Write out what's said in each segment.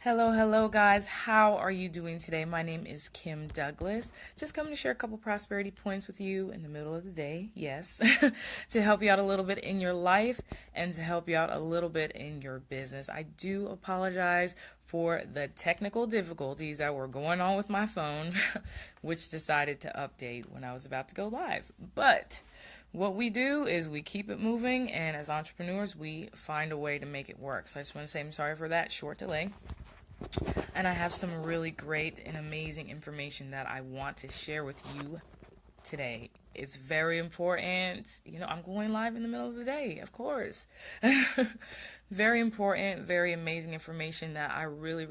Hello, guys. How are you doing today? My name is Kim Douglas. Just coming to share a couple prosperity points with you in the middle of the day. Yes, to help you out a little bit in your life and to help you out a little bit in your business. I do apologize for the technical difficulties that were going on with my phone, which decided to update when I was about to go live. But what we do is we keep it moving, and as entrepreneurs, we find a way to make it work. So I just want to say I'm sorry for that short delay. And I have some really great and amazing information that I want to share with you today. It's very important. I'm going live in the middle of the day, of course. Very important, very amazing information that I really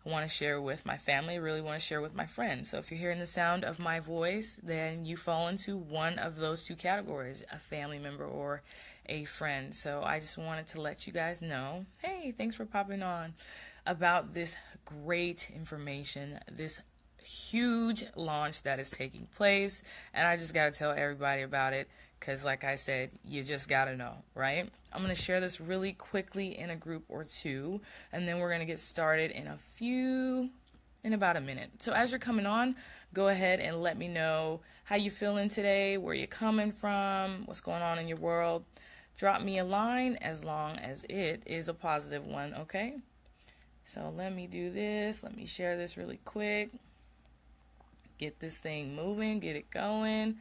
want to share with my family, really want to share with my friends. So if you're hearing the sound of my voice, then you fall into one of those two categories, a family member or a friend. So I just wanted to let you guys know, hey, thanks for popping on, about this great information, this huge launch that is taking place. And I just got to tell everybody about it because, like I said, you just got to know, right? I'm going to share this really quickly in a group or two, and then we're going to get started in about a minute. So as you're coming on, go ahead and let me know how you feeling today, where you're coming from, what's going on in your world. Drop me a line as long as it is a positive one, okay? So let me do this. Let me share this really quick. Get this thing moving. Get it going.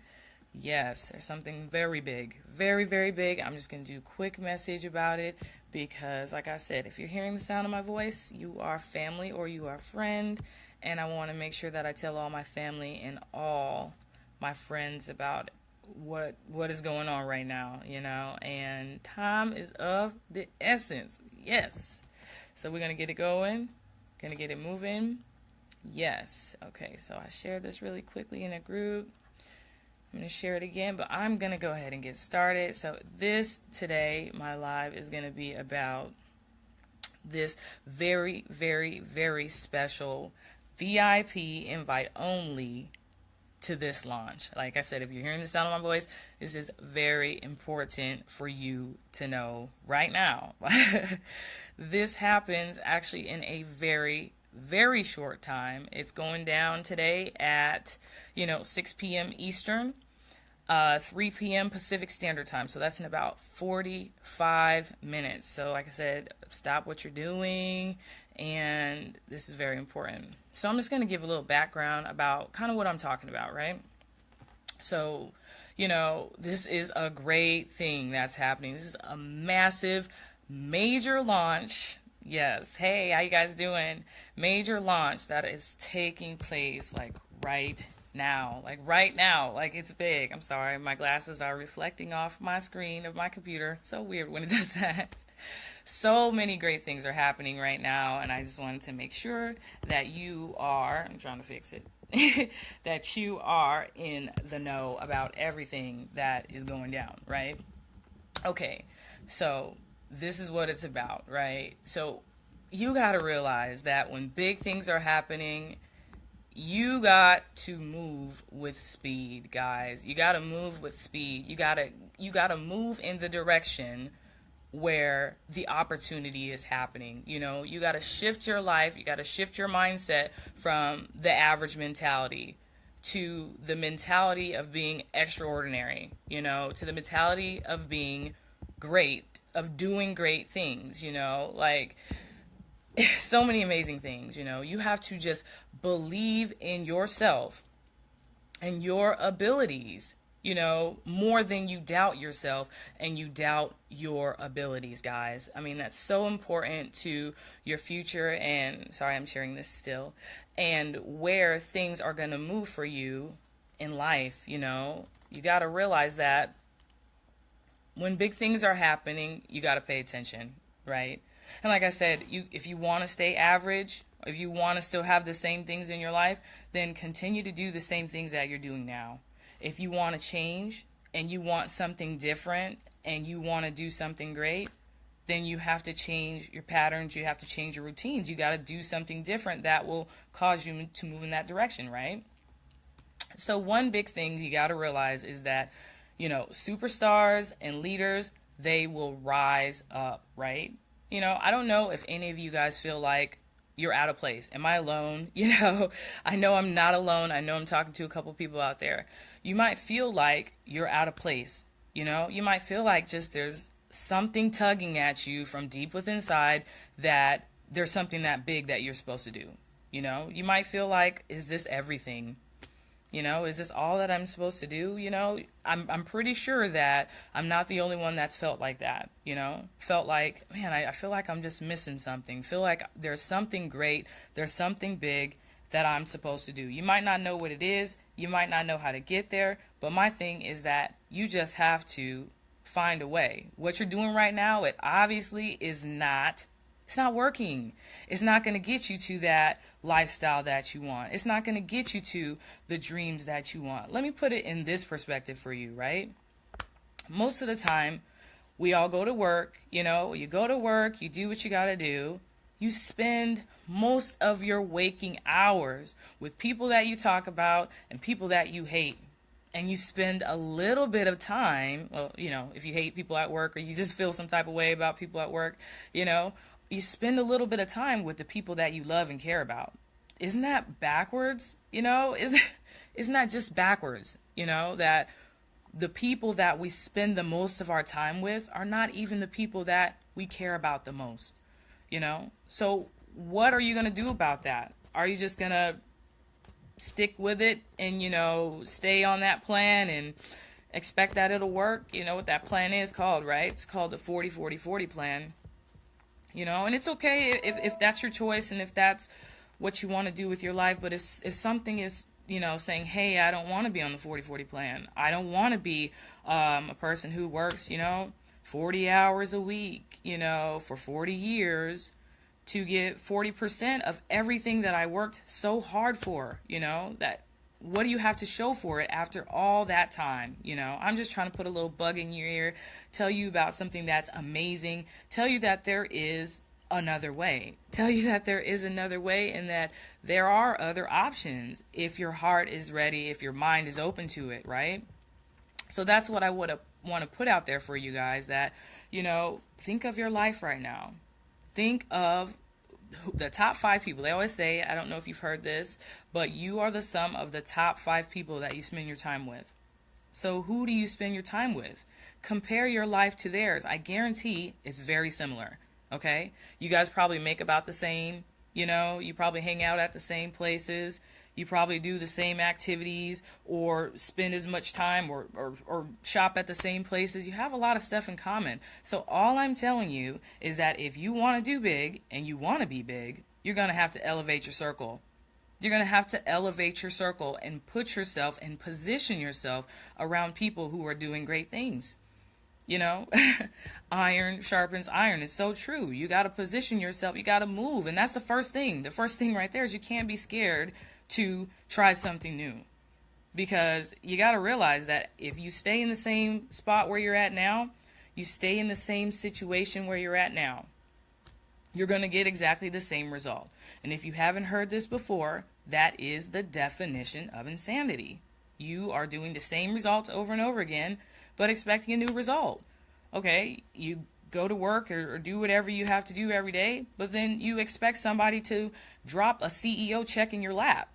Yes, there's something very big. Very big. I'm just going to do a quick message about it because, like I said, if you're hearing the sound of my voice, you are family or you are a friend. And I want to make sure that I tell all my family and all my friends about what is going on right now, and time is of the essence. Yes. So we're going to get it going, going to get it moving. Yes. Okay, so I shared this really quickly in a group. I'm going to share it again, but I'm going to go ahead and get started. So today, my live is going to be about this very special VIP invite only to this launch. Like I said, if you're hearing the sound of my voice, this is very important for you to know right now. This happens actually in a very short time. It's going down today at 6 p.m. Eastern, 3 p.m. Pacific Standard Time. So that's in about 45 minutes. So like I said, stop what you're doing, and this is very important. So I'm just going to give a little background about kind of what I'm talking about, right? So, this is a great thing that's happening. This is a massive, major launch. Yes. Hey, how you guys doing? Major launch that is taking place right now. Like it's big. I'm sorry. My glasses are reflecting off my screen of my computer. So weird when it does that. So many great things are happening right now, and I just wanted to make sure that I'm trying to fix it, that you are in the know about everything that is going down, right? Okay, so this is what it's about, right? So you got to realize that when big things are happening, you got to move with speed, guys. You got to move with speed. You got to move in the direction where the opportunity is happening. You got to shift your life. You got to shift your mindset from the average mentality to the mentality of being extraordinary, to the mentality of being great, of doing great things, like so many amazing things. You have to just believe in yourself and your abilities, more than you doubt yourself and you doubt your abilities, guys. I mean, that's so important to your future, and sorry, I'm sharing this still, and where things are going to move for you in life. You got to realize that when big things are happening, you got to pay attention, right? And like I said, if you want to stay average, if you want to still have the same things in your life, then continue to do the same things that you're doing now. If you want to change and you want something different and you want to do something great, then you have to change your patterns. You have to change your routines. You got to do something different that will cause you to move in that direction, right? So one big thing you got to realize is that, superstars and leaders, they will rise up, right? I don't know if any of you guys feel like you're out of place. Am I alone? I know I'm not alone. I know I'm talking to a couple people out there. You might feel like you're out of place. You might feel like just there's something tugging at you from deep within inside, that there's something that big that you're supposed to do. You might feel like, is this everything? Is this all that I'm supposed to do? I'm pretty sure that I'm not the only one that's felt like that. Felt like, man, I feel like I'm just missing something. Feel like there's something great, there's something big that I'm supposed to do. You might not know what it is, you might not know how to get there, but my thing is that you just have to find a way. What you're doing right now, it obviously is not, it's not working. It's not going to get you to that lifestyle that you want. It's not going to get you to the dreams that you want. Let me put it in this perspective for you, right? Most of the time, we all go to work, you go to work, you do what you got to do. You spend most of your waking hours with people that you talk about and people that you hate. And you spend a little bit of time, well, if you hate people at work or you just feel some type of way about people at work, you spend a little bit of time with the people that you love and care about. Isn't that backwards? Isn't that just backwards? That the people that we spend the most of our time with are not even the people that we care about the most. So what are you going to do about that? Are you just going to stick with it and, stay on that plan and expect that it'll work? You know what that plan is called, right? It's called the 40-40-40 plan. And it's okay if that's your choice and if that's what you want to do with your life. But if something is, saying, hey, I don't want to be on the 40-40 plan. I don't want to be a person who works, 40 hours a week, for 40 years to get 40% of everything that I worked so hard for, that what do you have to show for it after all that time? I'm just trying to put a little bug in your ear, tell you about something that's amazing, tell you that there is another way, tell you that there is another way and that there are other options if your heart is ready, if your mind is open to it, right? So that's what I would want to put out there for you guys, that, think of your life right now. Think of the top 5 people. They always say, I don't know if you've heard this, but you are the sum of the top 5 people that you spend your time with. So who do you spend your time with? Compare your life to theirs. I guarantee it's very similar. Okay? You guys probably make about the same, you probably hang out at the same places. You probably do the same activities or spend as much time or shop at the same places. You have a lot of stuff in common. So all I'm telling you is that if you want to do big and you want to be big, you're going to have to elevate your circle. You're going to have to elevate your circle and put yourself and position yourself around people who are doing great things. Iron sharpens iron. It's so true. You got to position yourself. You got to move. And that's the first thing. The first thing right there is you can't be scared to try something new, because you got to realize that if you stay in the same spot where you're at now, you stay in the same situation where you're at now, you're going to get exactly the same result. And if you haven't heard this before, that is the definition of insanity. You are doing the same results over and over again, but expecting a new result. Okay, you go to work or do whatever you have to do every day, but then you expect somebody to drop a CEO check in your lap.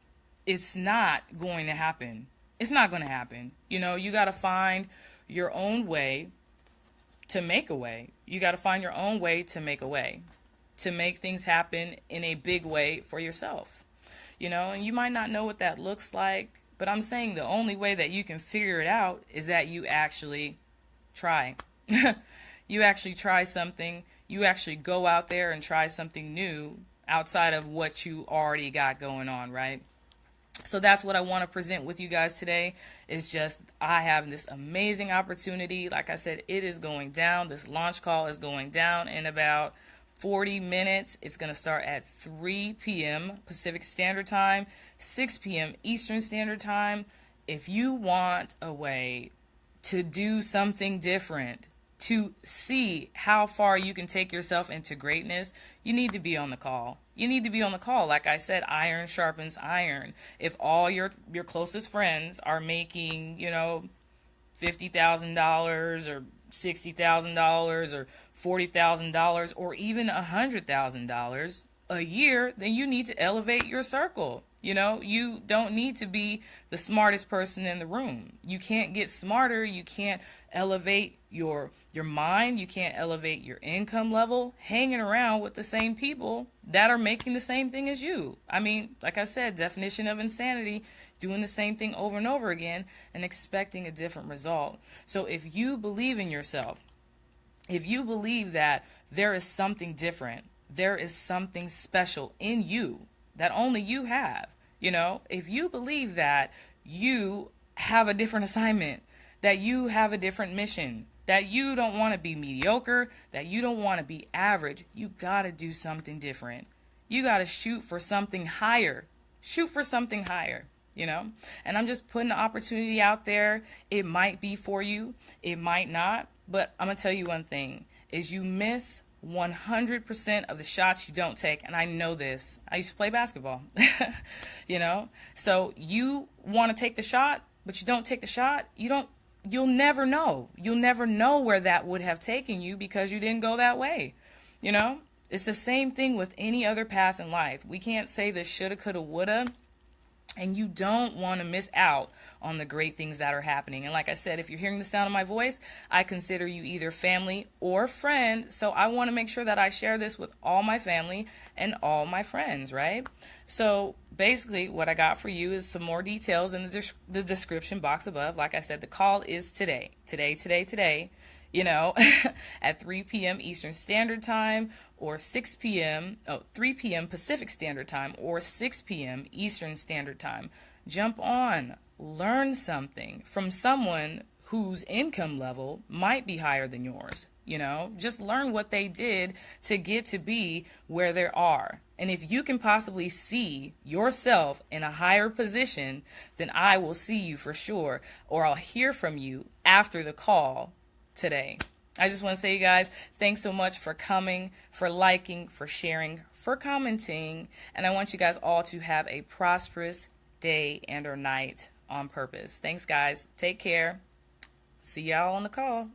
It's not going to happen. It's not going to happen. You got to find your own way to make a way. You got to find your own way to make a way, to make things happen in a big way for yourself. And you might not know what that looks like, but I'm saying the only way that you can figure it out is that you actually try. You actually try something. You actually go out there and try something new outside of what you already got going on, right? So that's what I want to present with you guys today, is just I have this amazing opportunity. Like I said, it is going down. This launch call is going down in about 40 minutes. It's going to start at 3 p.m. Pacific Standard Time, 6 p.m. Eastern Standard Time. If you want a way to do something different, to see how far you can take yourself into greatness, you need to be on the call. You need to be on the call. Like I said, iron sharpens iron. If all your closest friends are making, $50,000 or $60,000 or $40,000 or even $100,000, a year, then you need to elevate your circle. You don't need to be the smartest person in the room. You can't get smarter. You can't elevate your mind. You can't elevate your income level hanging around with the same people that are making the same thing as you. I mean, like I said, definition of insanity, doing the same thing over and over again and expecting a different result. So if you believe in yourself, if you believe that there is something different, there is something special in you that only you have, if you believe that you have a different assignment, that you have a different mission, that you don't want to be mediocre, that you don't want to be average, you got to do something different. You got to shoot for something higher. Shoot for something higher. And I'm just putting the opportunity out there. It might be for you, it might not, but I'm gonna tell you one thing is you miss 100% of the shots you don't take. And I know this, I used to play basketball. So you want to take the shot, but you don't take the shot, you'll never know where that would have taken you because you didn't go that way. It's the same thing with any other path in life. We can't say this shoulda, coulda, woulda. And you don't want to miss out on the great things that are happening. And like I said, if you're hearing the sound of my voice, I consider you either family or friend. So I want to make sure that I share this with all my family and all my friends, right? So basically what I got for you is some more details in the description box above. Like I said, the call is today, at 3 p.m. Eastern Standard Time or 3 p.m. Pacific Standard Time or 6 p.m. Eastern Standard Time. Jump on, learn something from someone whose income level might be higher than yours. Just learn what they did to get to be where they are. And if you can possibly see yourself in a higher position, then I will see you for sure, or I'll hear from you after the call today. I just want to say, you guys, thanks so much for coming, for liking, for sharing, for commenting. And I want you guys all to have a prosperous day and or night on purpose. Thanks, guys. Take care. See y'all on the call.